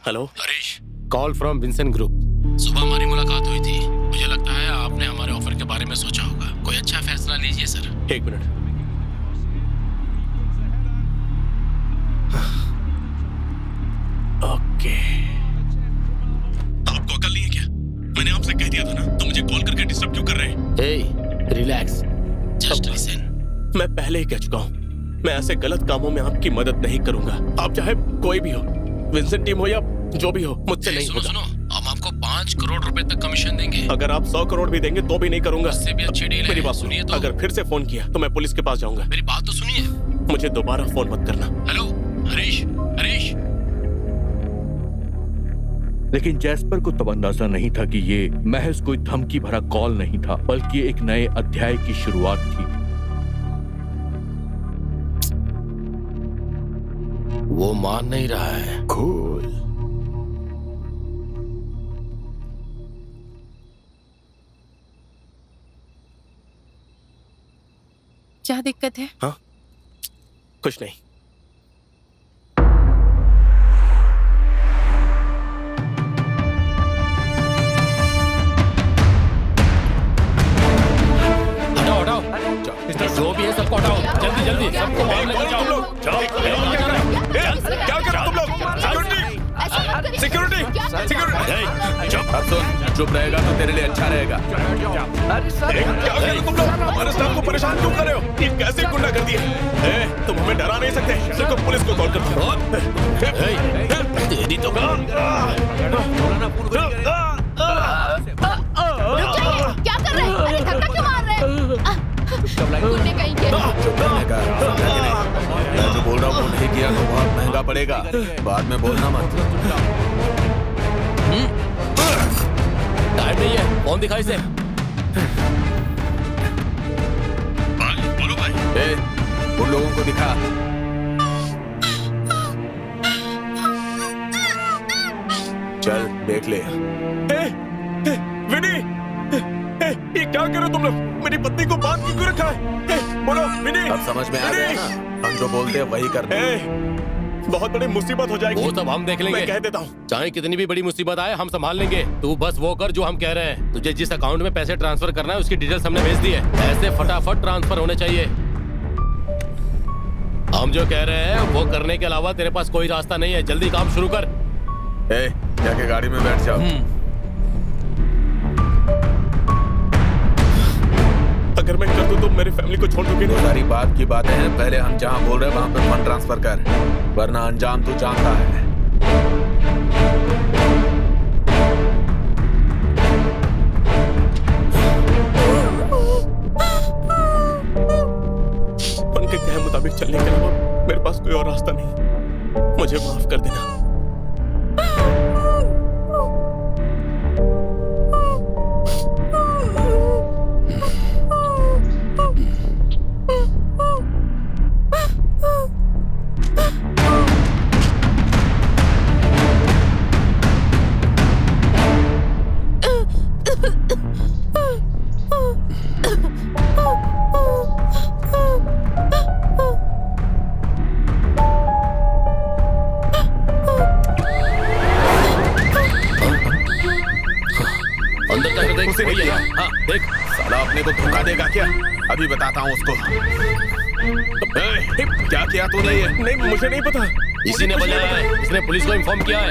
Hello Harish, call from Vincent group. सुबह हमारी मुलाकात हुई थी। मुझे लगता है आपने हमारे ऑफर के बारे में सोचा होगा। कोई अच्छा फैसला लीजिए सर। एक मिनट। ओके। आपको अकल नहीं है क्या? मैंने आपसे कह दिया था ना, तो मुझे कॉल करके डिस्टर्ब क्यों कर रहे हैं? हे रिलैक्स। Just listen. मैं पहले ही कह चुका हूँ, मैं ऐसे गलत कामों में आपकी मदद नहीं करूंगा। आप चाहे कोई भी हो, विंसेंट टीम हो या जो भी हो, मुझसे नहीं सुनो होगा। सुनो, हम आपको 5 करोड़ रुपए तक कमीशन देंगे। अगर आप 100 करोड़ भी देंगे तो भी नहीं करूंगा। इससे भी अच्छी डील है। मेरी बात सुनिए सुनिए तो। अगर फिर से फोन किया तो मैं पुलिस के पास जाऊंगा। मेरी बात तो सुनिए। मुझे दोबारा फोन मत करना। हेलो हरीश, हरीश। लेकिन जैस्पर को तब अंदाजा नहीं था कि ये महज कोई धमकी भरा कॉल नहीं था, बल्कि एक नए अध्याय की शुरुआत थी। वो मान नहीं रहा है। कूल। क्या दिक्कत है? हाँ, कुछ नहीं। हटाओ हटाओ, जो भी है सबको हटाओ। जल्दी जल्दी सबको बाहर लेकर जाओ। क्या कर रहे हो तुम लोग? Security, security. अब सुन, चुप रहेगा तो तेरे लिए अच्छा रहेगा। क्या कर रहे हो तुम लोग? हमारे स्टाफ को परेशान क्यों कर रहे हो? ये कैसे गुंडागर्दी है? तुम हमें डरा नहीं सकते। सिर्फ पुलिस को कॉल करते हो। तेरी तो क्या कर रहे हैं? अरे धक्का क्यों मार रहे हैं? गुंडे कहीं के। मैं जो बोल रहा हूँ वो नहीं किया तो बहुत महंगा पड़ेगा। बाद में बोलना मत। टाइम नहीं है, फोन दिखाई से। बोलो भाई। उन लोगों को दिखा। चल देख ले। विनी, ये क्या कर रहे हो तुम लोग? मेरी पत्नी को बांध के क्यों रखा है? बोलो विनी। अब समझ में आ गया ना? हम जो बोलते हैं वही करते हैं। बहुत बड़ी मुसीबत हो जाएगी। वो सब हम देख लेंगे। मैं कह देता हूँ। चाहे कितनी भी बड़ी मुसीबत आए, हम संभाल लेंगे। तू बस वो कर जो हम कह रहे हैं। तुझे जिस अकाउंट में पैसे ट्रांसफर करना है उसकी डिटेल्स हमने भेज दी है। ऐसे फटाफट ट्रांसफर होने चाहिए। हम जो कह रहे हैं वो करने के अलावा तेरे पास कोई रास्ता नहीं है। जल्दी काम शुरू कर। जाके गाड़ी में बैठ जाओ। अगर मैं कर दूं तो मेरी फैमिली को छोड़ दोगे वो ना? सारी बात की बातें हैं। पहले हम जहाँ बोल रहे हैं वहाँ पे फंड ट्रांसफर कर, वरना अंजाम तू जानता है। उनके कहे मुताबिक चलने के अलावा मेरे पास कोई और रास्ता नहीं। मुझे माफ कर देना। अंदर जाकर देख। उसे वही है। देखिए। हाँ देख। साला अपने को धोखा देगा क्या? अभी बताता हूँ उसको। क्या किया तूने ये? नहीं, मुझे नहीं पता। इसी ने बजाया है। इसने पुलिस को इन्फॉर्म किया है।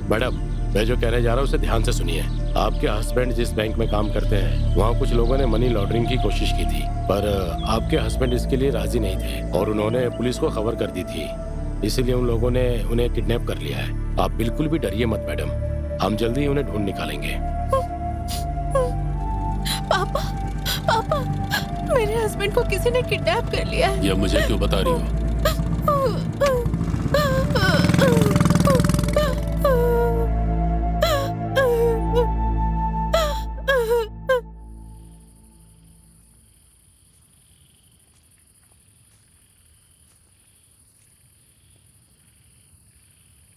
मैडम, मैं जो कहने जा रहा हूँ उसे ध्यान से सुनिए। आपके हस्बैंड जिस बैंक में काम करते हैं वहाँ कुछ लोगों ने मनी लॉन्ड्रिंग की कोशिश की थी, पर आपके हस्बैंड इसके लिए राजी नहीं थे और उन्होंने पुलिस को खबर कर दी थी। इसीलिए उन लोगों ने उन्हें किडनैप कर लिया है। आप बिल्कुल भी डरिए मत मैडम, हम जल्दी ही उन्हें ढूंढ निकालेंगे। पापा, पापा, मेरे हस्बैंड को किसी ने किडनैप कर लिया है। ये मुझे क्यों बता रही हो?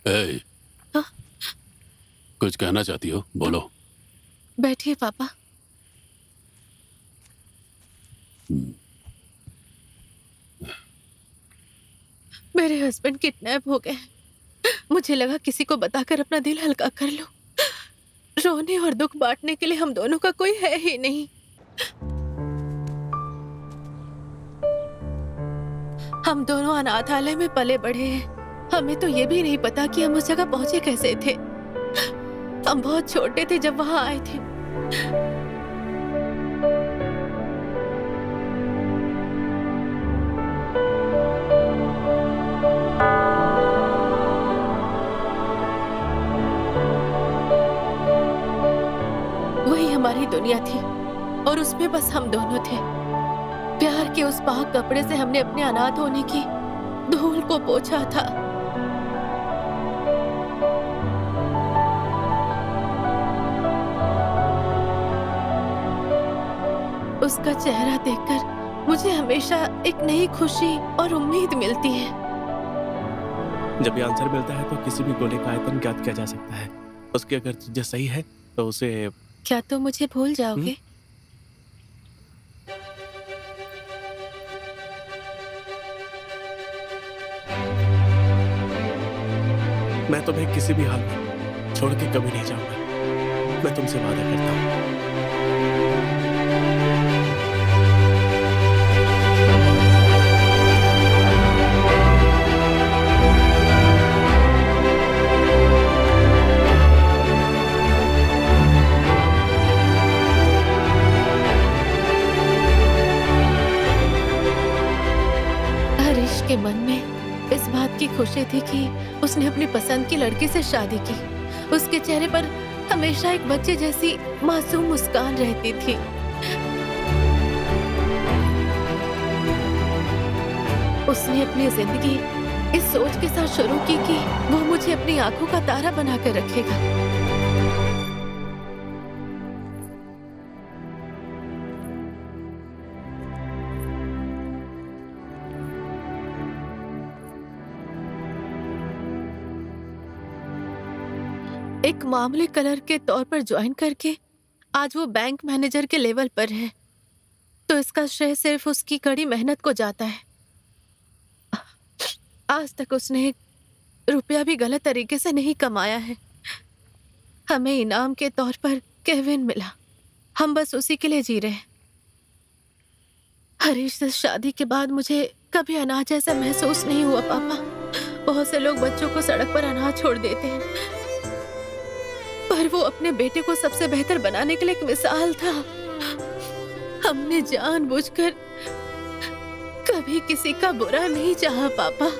ए, कुछ कहना चाहती हो? बोलो। बैठिए पापा। मेरे हस्बैंड किडनैप हो गए। मुझे लगा किसी को बताकर अपना दिल हल्का कर लूं। रोने और दुख बांटने के लिए हम दोनों का कोई है ही नहीं। हम दोनों अनाथालय में पले बढ़े हैं। हमें तो ये भी नहीं पता कि हम उस जगह पहुंचे कैसे थे। हम बहुत छोटे थे जब वहां आए थे। वही हमारी दुनिया थी और उसमें बस हम दोनों थे। प्यार के उस पाक कपड़े से हमने अपने अनाथ होने की धूल को पोंछा था। उसका चेहरा देखकर मुझे हमेशा एक नई खुशी और उम्मीद मिलती है। जब ये आंसर मिलता है तो किसी भी गोले का आयतन ज्ञात किया जा सकता है। उसकी अगर चीजें सही है तो उसे क्या तुम मुझे भूल जाओगे? मैं तुम्हें किसी भी हाल में छोड़ के कभी नहीं जाऊंगा। मैं तुमसे वादा करता हूँ। हरीश के मन में इस बात की खुशी थी कि उसने अपनी पसंद की लड़की से शादी की। उसके चेहरे पर हमेशा एक बच्चे जैसी मासूम मुस्कान रहती थी। उसने अपनी जिंदगी इस सोच के साथ शुरू की कि वो मुझे अपनी आंखों का तारा बनाकर रखेगा। एक मामूली कलर के तौर पर ज्वाइन करके आज वो बैंक मैनेजर के लेवल पर है, तो इसका श्रेय सिर्फ उसकी कड़ी मेहनत को जाता है। आज तक उसने एक रुपया भी गलत तरीके से नहीं कमाया है। हमें इनाम के तौर पर केविन मिला, हम बस उसी के लिए जी रहे हैं। हरीश से शादी के बाद मुझे कभी अनाथ जैसा महसूस नहीं हुआ पापा। बहुत से लोग बच्चों को सड़क पर अनाथ छोड़ देते हैं, पर वो अपने बेटे को सबसे बेहतर बनाने के लिए एक मिसाल था। हमने जानबूझकर कभी किसी का बुरा नहीं चाहा पापा।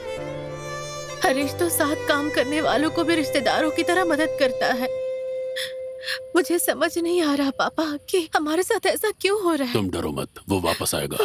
हरीश तो साथ काम करने वालों को भी रिश्तेदारों की तरह मदद करता है। मुझे समझ नहीं आ रहा पापा कि हमारे साथ ऐसा क्यों हो रहा है। तुम डरो मत, वो वापस आएगा।